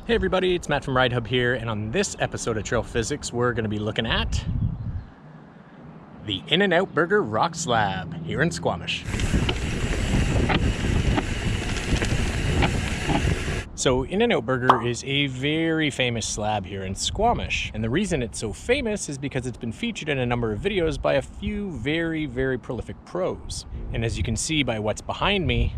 Hey everybody, it's Matt from RideHub here, and on this episode of Trail Physics, we're going to be looking at the In-N-Out Burger Rock Slab here in Squamish. So In-N-Out Burger is a very famous slab here in Squamish, and the reason it's so famous is because it's been featured in a number of videos by a few very prolific pros. And as you can see by what's behind me,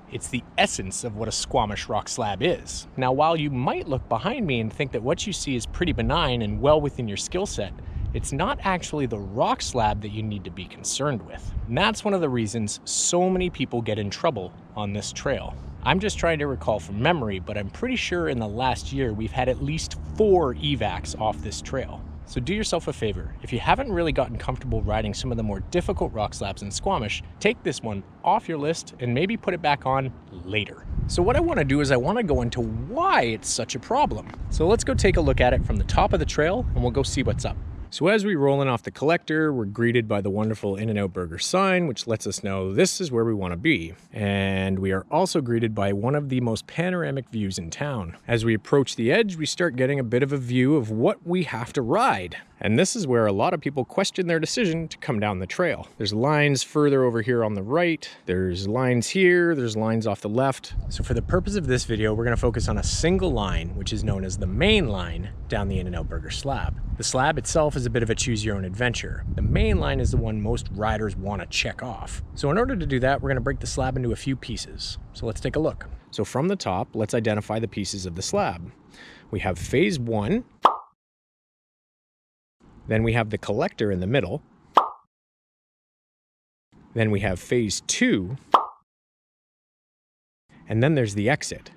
it's the essence of what a Squamish rock slab is. Now, while you might look behind me and think that what you see is pretty benign and well within your skill set, it's not actually the rock slab that you need to be concerned with. And that's one of the reasons so many people get in trouble on this trail. I'm just trying to recall from memory, but I'm pretty sure in the last year we've had at least 4 evacs off this trail. So do yourself a favor, if you haven't really gotten comfortable riding some of the more difficult rock slabs in Squamish, take this one off your list and maybe put it back on later. So what I want to do is I want to go into why it's such a problem. So let's go take a look at it from the top of the trail and we'll go see what's up. So as we roll in off the collector, we're greeted by the wonderful In-N-Out Burger sign, which lets us know this is where we want to be. And we are also greeted by one of the most panoramic views in town. As we approach the edge, we start getting a bit of a view of what we have to ride. And this is where a lot of people question their decision to come down the trail. There's lines further over here on the right, there's lines here, there's lines off the left. So for the purpose of this video, we're going to focus on a single line, which is known as the main line down the In-N-Out Burger slab. The slab itself is a bit of a choose your own adventure. The main line is the one most riders want to check off. So in order to do that, we're going to break the slab into a few pieces. So let's take a look. So from the top, let's identify the pieces of the slab. We have phase 1. Then we have the collector in the middle. Then we have phase 2. And then there's the exit.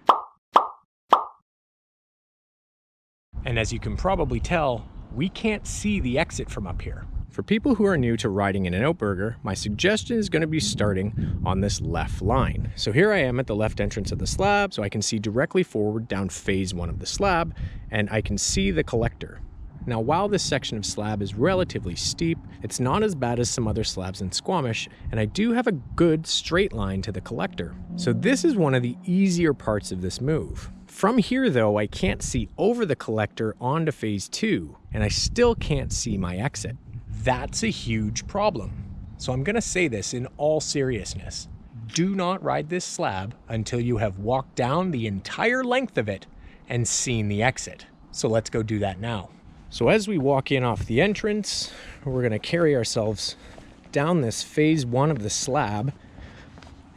And as you can probably tell, we can't see the exit from up here. For people who are new to riding In-N-Out Burger, my suggestion is going to be starting on this left line. So here I am at the left entrance of the slab, so I can see directly forward down phase 1 of the slab, and I can see the collector. Now, while this section of slab is relatively steep, it's not as bad as some other slabs in Squamish, and I do have a good straight line to the collector. So this is one of the easier parts of this move. From here though, I can't see over the collector onto phase 2, and I still can't see my exit. That's a huge problem. So I'm gonna say this in all seriousness. Do not ride this slab until you have walked down the entire length of it and seen the exit. So let's go do that now. So as we walk in off the entrance, we're gonna carry ourselves down this phase 1 of the slab.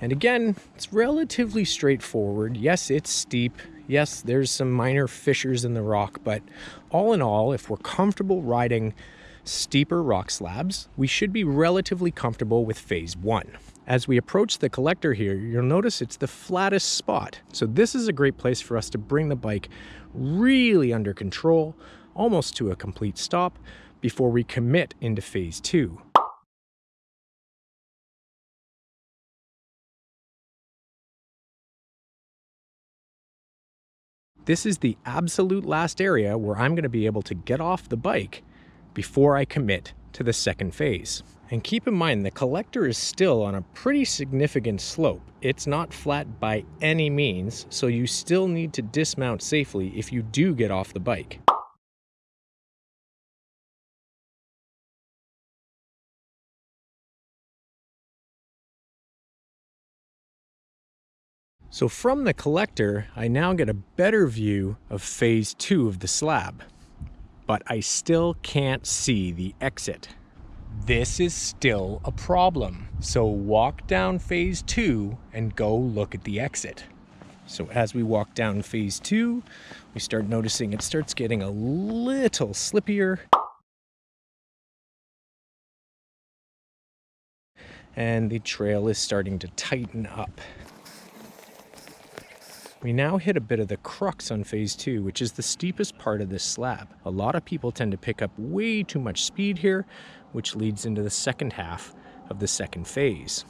And again, it's relatively straightforward. Yes, it's steep. Yes, there's some minor fissures in the rock, but all in all, if we're comfortable riding steeper rock slabs, we should be relatively comfortable with phase 1. As we approach the collector here, you'll notice it's the flattest spot. So this is a great place for us to bring the bike really under control, almost to a complete stop, before we commit into phase 2. This is the absolute last area where I'm going to be able to get off the bike before I commit to the second phase. And keep in mind, the collector is still on a pretty significant slope. It's not flat by any means, so you still need to dismount safely if you do get off the bike. So from the collector, I now get a better view of phase 2 of the slab, but I still can't see the exit. This is still a problem. So walk down phase 2 and go look at the exit. So as we walk down phase 2, we start noticing it starts getting a little slippier. And the trail is starting to tighten up. We now hit a bit of the crux on phase 2, which is the steepest part of this slab. A lot of people tend to pick up way too much speed here, which leads into the second half of the second phase.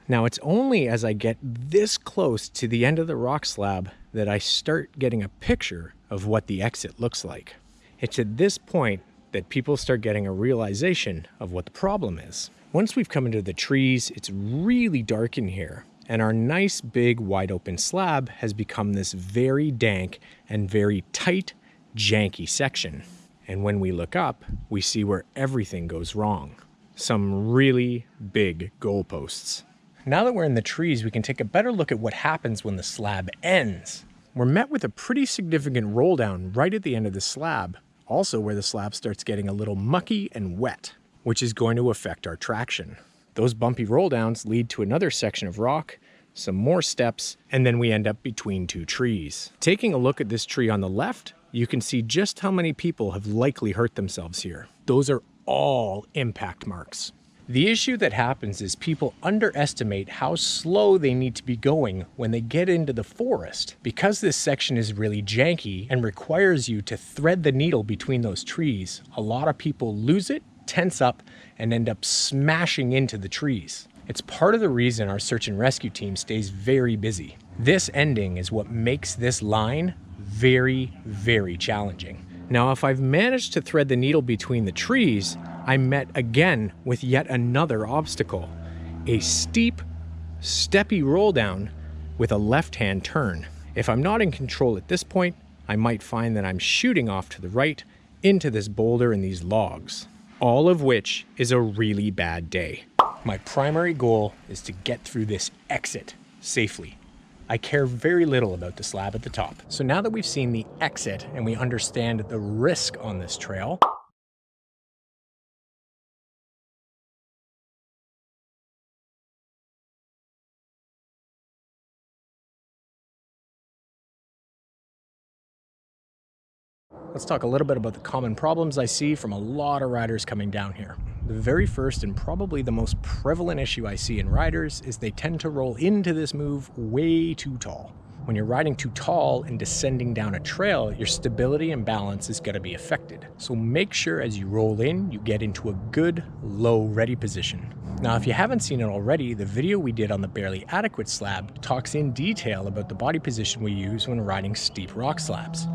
Now it's only as I get this close to the end of the rock slab that I start getting a picture of what the exit looks like. It's at this point that people start getting a realization of what the problem is. Once we've come into the trees, it's really dark in here, and our nice big wide open slab has become this very dank and very tight, janky section. And when we look up, we see where everything goes wrong. Some really big goalposts. Now that we're in the trees, we can take a better look at what happens when the slab ends. We're met with a pretty significant roll down right at the end of the slab, also where the slab starts getting a little mucky and wet, which is going to affect our traction. Those bumpy roll downs lead to another section of rock, some more steps, and then we end up between two trees. Taking a look at this tree on the left, you can see just how many people have likely hurt themselves here. Those are all impact marks. The issue that happens is people underestimate how slow they need to be going when they get into the forest. Because this section is really janky and requires you to thread the needle between those trees, a lot of people lose it, tense up, and end up smashing into the trees. It's part of the reason our search and rescue team stays very busy. This ending is what makes this line very, very challenging. Now, if I've managed to thread the needle between the trees, I'm met again with yet another obstacle. A steep, steppy roll down with a left-hand turn. If I'm not in control at this point, I might find that I'm shooting off to the right into this boulder and these logs, all of which is a really bad day. My primary goal is to get through this exit safely. I care very little about the slab at the top. So now that we've seen the exit and we understand the risk on this trail, let's talk a little bit about the common problems I see from a lot of riders coming down here. The very first and probably the most prevalent issue I see in riders is they tend to roll into this move way too tall. When you're riding too tall and descending down a trail, your stability and balance is going to be affected. So make sure as you roll in, you get into a good, low, ready position. Now, if you haven't seen it already, the video we did on the barely adequate slab talks in detail about the body position we use when riding steep rock slabs.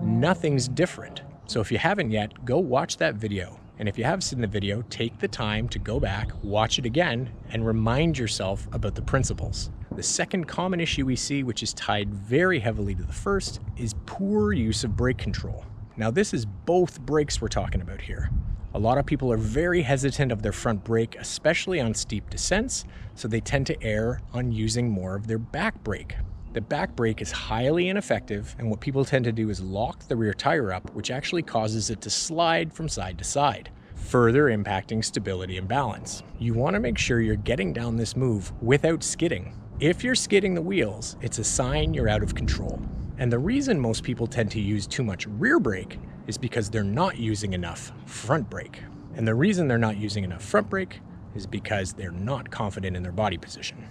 Nothing's different. So if you haven't yet, go watch that video. And if you have seen the video, take the time to go back, watch it again, and remind yourself about the principles. The second common issue we see, which is tied very heavily to the first, is poor use of brake control. Now this is both brakes we're talking about here. A lot of people are very hesitant of their front brake, especially on steep descents, so they tend to err on using more of their back brake. The back brake is highly ineffective, and what people tend to do is lock the rear tire up, which actually causes it to slide from side to side, further impacting stability and balance. You want to make sure you're getting down this move without skidding. If you're skidding the wheels, it's a sign you're out of control. And the reason most people tend to use too much rear brake is because they're not using enough front brake. And the reason they're not using enough front brake is because they're not confident in their body position.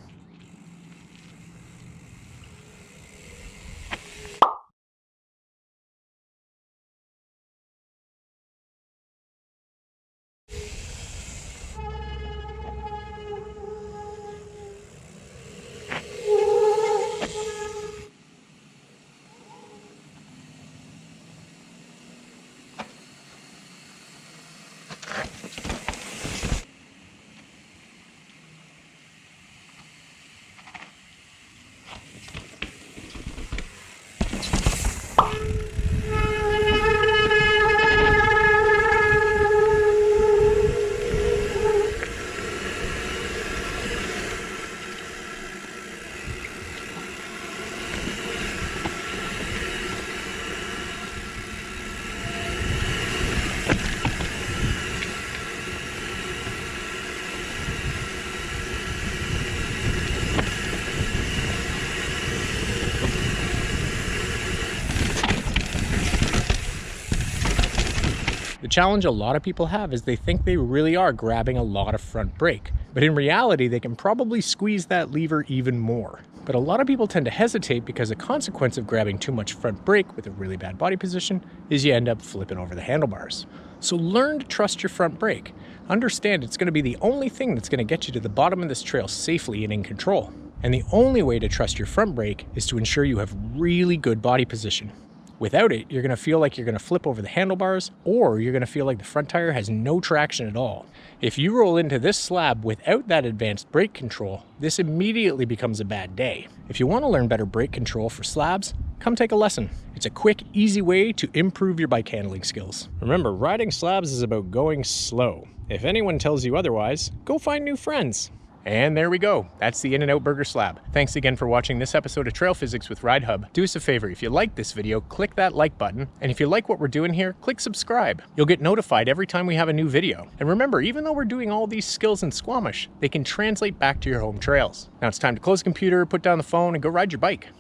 The challenge a lot of people have is they think they really are grabbing a lot of front brake, but in reality they can probably squeeze that lever even more. But a lot of people tend to hesitate because a consequence of grabbing too much front brake with a really bad body position is you end up flipping over the handlebars. So learn to trust your front brake. Understand it's going to be the only thing that's going to get you to the bottom of this trail safely and in control. And the only way to trust your front brake is to ensure you have really good body position. Without it, you're going to feel like you're going to flip over the handlebars, or you're going to feel like the front tire has no traction at all. If you roll into this slab without that advanced brake control, this immediately becomes a bad day. If you want to learn better brake control for slabs, come take a lesson. It's a quick, easy way to improve your bike handling skills. Remember, riding slabs is about going slow. If anyone tells you otherwise, go find new friends. And there we go. That's the In-N-Out Burger Slab. Thanks again for watching this episode of Trail Physics with RideHub. Do us a favor, if you like this video, click that like button. And if you like what we're doing here, click subscribe. You'll get notified every time we have a new video. And remember, even though we're doing all these skills in Squamish, they can translate back to your home trails. Now it's time to close the computer, put down the phone, and go ride your bike.